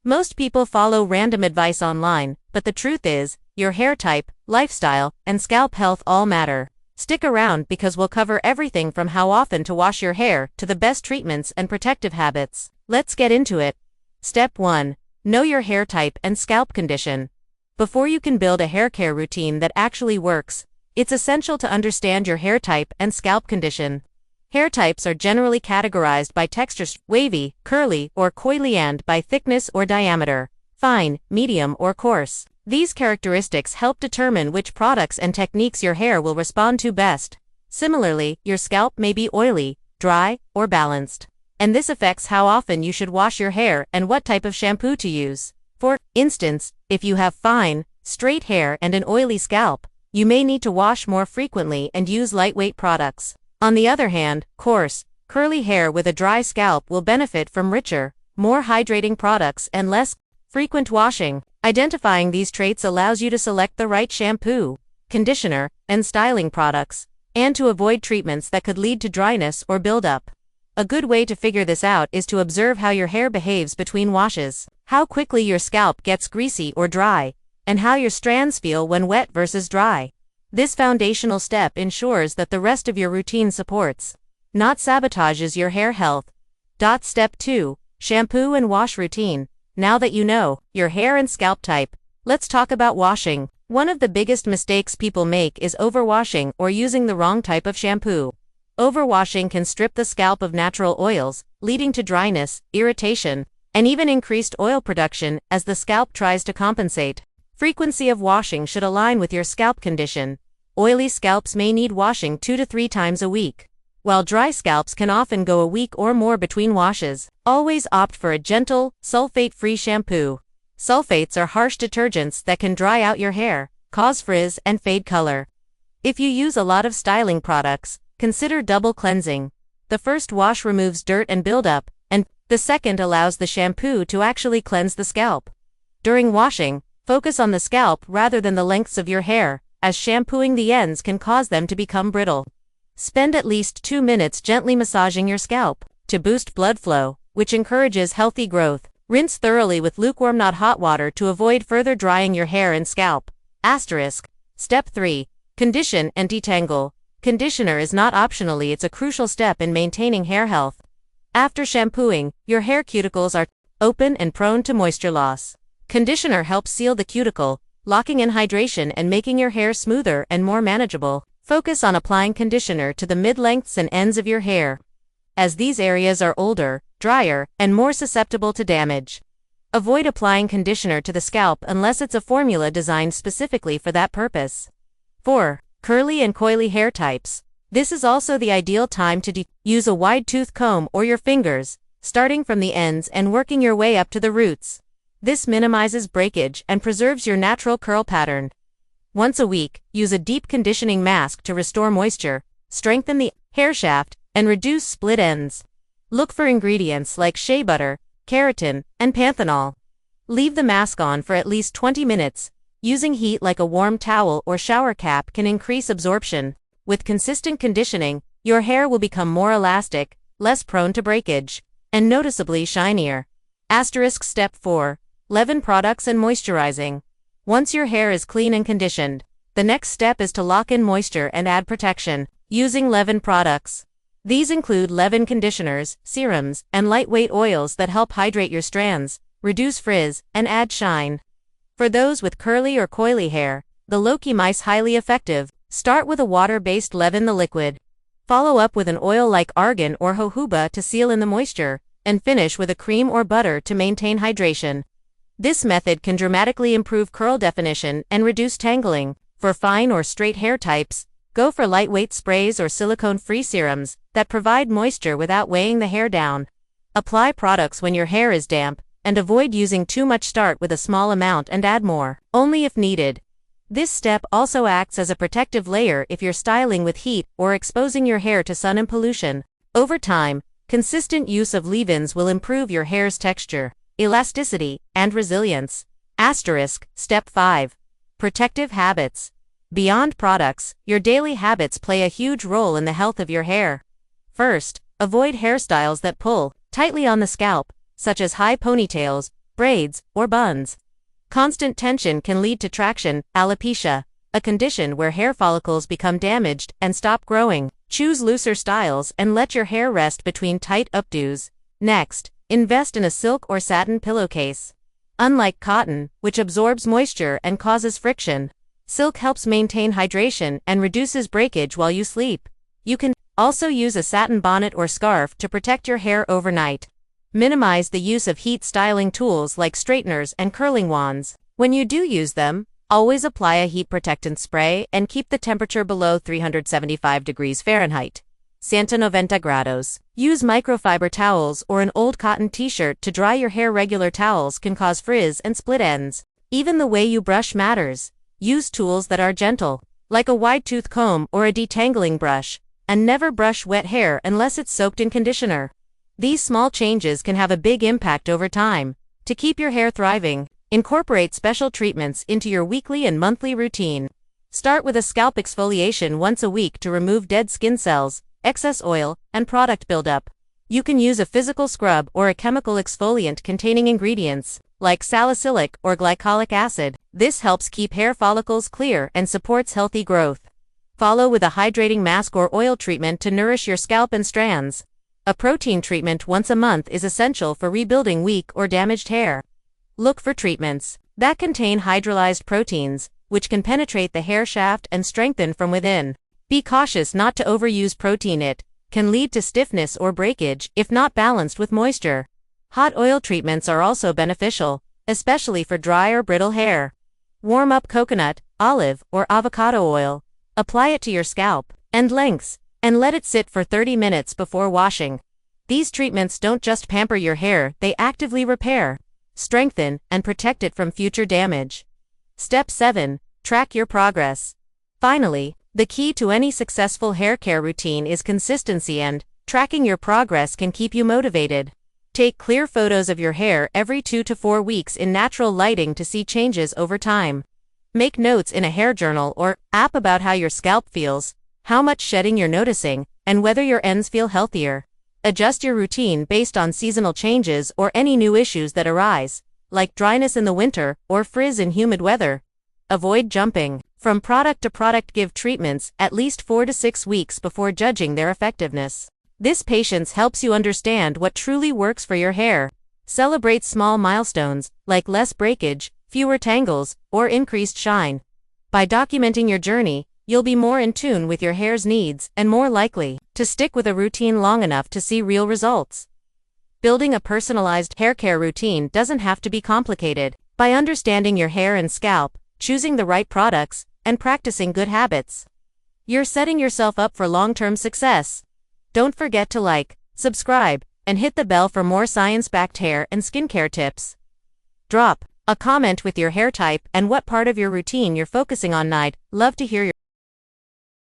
Most people follow random advice online, but the truth is, your hair type, lifestyle, and scalp health all matter. Stick around because we'll cover everything from how often to wash your hair to the best treatments and protective habits. Let's get into it. Step 1. Know your hair type and scalp condition. Before you can build a hair care routine that actually works, it's essential to understand your hair type and scalp condition. Hair types are generally categorized by texture: wavy, curly, or coily, and by thickness or diameter: fine, medium, or coarse. These characteristics help determine which products and techniques your hair will respond to best. Similarly, your scalp may be oily, dry, or balanced, and this affects how often you should wash your hair and what type of shampoo to use. For instance, if you have fine, straight hair and an oily scalp, you may need to wash more frequently and use lightweight products. On the other hand, coarse, curly hair with a dry scalp will benefit from richer, more hydrating products and less frequent washing. Identifying these traits allows you to select the right shampoo, conditioner, and styling products, and to avoid treatments that could lead to dryness or buildup. A good way to figure this out is to observe how your hair behaves between washes, how quickly your scalp gets greasy or dry, and how your strands feel when wet versus dry. This foundational step ensures that the rest of your routine supports, not sabotages your hair health. Step 2. Shampoo and wash routine. Now that you know your hair and scalp type, let's talk about washing. One of the biggest mistakes people make is overwashing or using the wrong type of shampoo. Overwashing can strip the scalp of natural oils, leading to dryness, irritation, and even increased oil production as the scalp tries to compensate. Frequency of washing should align with your scalp condition. Oily scalps may need washing 2 to 3 times a week, while dry scalps can often go a week or more between washes. Always opt for a gentle, sulfate-free shampoo. Sulfates are harsh detergents that can dry out your hair, cause frizz, and fade color. If you use a lot of styling products, consider double cleansing. The first wash removes dirt and buildup, and the second allows the shampoo to actually cleanse the scalp. During washing, focus on the scalp rather than the lengths of your hair, as shampooing the ends can cause them to become brittle. Spend at least 2 minutes gently massaging your scalp to boost blood flow, which encourages healthy growth. Rinse thoroughly with lukewarm, not hot water to avoid further drying your hair and scalp. Step 3. Condition and detangle. Conditioner is not optionally, it's a crucial step in maintaining hair health. After shampooing, your hair cuticles are open and prone to moisture loss. Conditioner helps seal the cuticle, locking in hydration and making your hair smoother and more manageable. Focus on applying conditioner to the mid-lengths and ends of your hair, as these areas are older, drier, and more susceptible to damage. Avoid applying conditioner to the scalp unless it's a formula designed specifically for that purpose. 4. Curly and coily hair types. This is also the ideal time to use a wide tooth comb or your fingers, starting from the ends and working your way up to the roots. This minimizes breakage and preserves your natural curl pattern. Once a week, use a deep conditioning mask to restore moisture, strengthen the hair shaft, and reduce split ends. Look for ingredients like shea butter, keratin, and panthenol. Leave the mask on for at least 20 minutes. Using heat like a warm towel or shower cap can increase absorption. With consistent conditioning, your hair will become more elastic, less prone to breakage, and noticeably shinier. Step 4. Leave-in products and moisturizing. Once your hair is clean and conditioned, the next step is to lock in moisture and add protection, using leave-in products. These include leave-in conditioners, serums, and lightweight oils that help hydrate your strands, reduce frizz, and add shine. For those with curly or coily hair, the Loki Mice highly effective. Start with a water-based leave-in the liquid. Follow up with an oil like argan or jojoba to seal in the moisture, and finish with a cream or butter to maintain hydration. This method can dramatically improve curl definition and reduce tangling. For fine or straight hair types, go for lightweight sprays or silicone-free serums that provide moisture without weighing the hair down. Apply products when your hair is damp, and avoid using too much. Start with a small amount and add more, only if needed. This step also acts as a protective layer if you're styling with heat or exposing your hair to sun and pollution. Over time, consistent use of leave-ins will improve your hair's texture, elasticity, and resilience. Step 5. Protective habits. Beyond products, your daily habits play a huge role in the health of your hair. First, avoid hairstyles that pull tightly on the scalp, such as high ponytails, braids, or buns. Constant tension can lead to traction, alopecia, a condition where hair follicles become damaged and stop growing. Choose looser styles and let your hair rest between tight updos. Next, invest in a silk or satin pillowcase. Unlike cotton, which absorbs moisture and causes friction, silk helps maintain hydration and reduces breakage while you sleep. You can also use a satin bonnet or scarf to protect your hair overnight. Minimize the use of heat styling tools like straighteners and curling wands. When you do use them, always apply a heat protectant spray and keep the temperature below 375 degrees Fahrenheit. 190 grados. Use microfiber towels or an old cotton t-shirt to dry your hair. Regular towels can cause frizz and split ends. Even the way you brush matters. Use tools that are gentle, like a wide-tooth comb or a detangling brush, and never brush wet hair unless it's soaked in conditioner. These small changes can have a big impact over time. To keep your hair thriving, incorporate special treatments into your weekly and monthly routine. Start with a scalp exfoliation once a week to remove dead skin cells, excess oil, and product buildup. You can use a physical scrub or a chemical exfoliant containing ingredients like salicylic or glycolic acid. This helps keep hair follicles clear and supports healthy growth. Follow with a hydrating mask or oil treatment to nourish your scalp and strands. A protein treatment once a month is essential for rebuilding weak or damaged hair. Look for treatments that contain hydrolyzed proteins, which can penetrate the hair shaft and strengthen from within. Be cautious not to overuse protein. It can lead to stiffness or breakage if not balanced with moisture. Hot oil treatments are also beneficial, especially for dry or brittle hair. Warm up coconut, olive, or avocado oil. Apply it to your scalp and lengths, and let it sit for 30 minutes before washing. These treatments don't just pamper your hair, they actively repair, strengthen, and protect it from future damage. Step 7. Track your progress. Finally, the key to any successful hair care routine is consistency, and tracking your progress can keep you motivated. Take clear photos of your hair every 2 to 4 weeks in natural lighting to see changes over time. Make notes in a hair journal or app about how your scalp feels, how much shedding you're noticing, and whether your ends feel healthier. Adjust your routine based on seasonal changes or any new issues that arise, like dryness in the winter or frizz in humid weather. Avoid jumping from product to product. Give treatments at least 4 to 6 weeks before judging their effectiveness. This patience helps you understand what truly works for your hair. Celebrate small milestones, like less breakage, fewer tangles, or increased shine. By documenting your journey, you'll be more in tune with your hair's needs and more likely to stick with a routine long enough to see real results. Building a personalized hair care routine doesn't have to be complicated. By understanding your hair and scalp, choosing the right products, and practicing good habits, you're setting yourself up for long-term success. Don't forget to like, subscribe, and hit the bell for more science-backed hair and skincare tips. Drop a comment with your hair type and what part of your routine you're focusing on. I'd love to hear your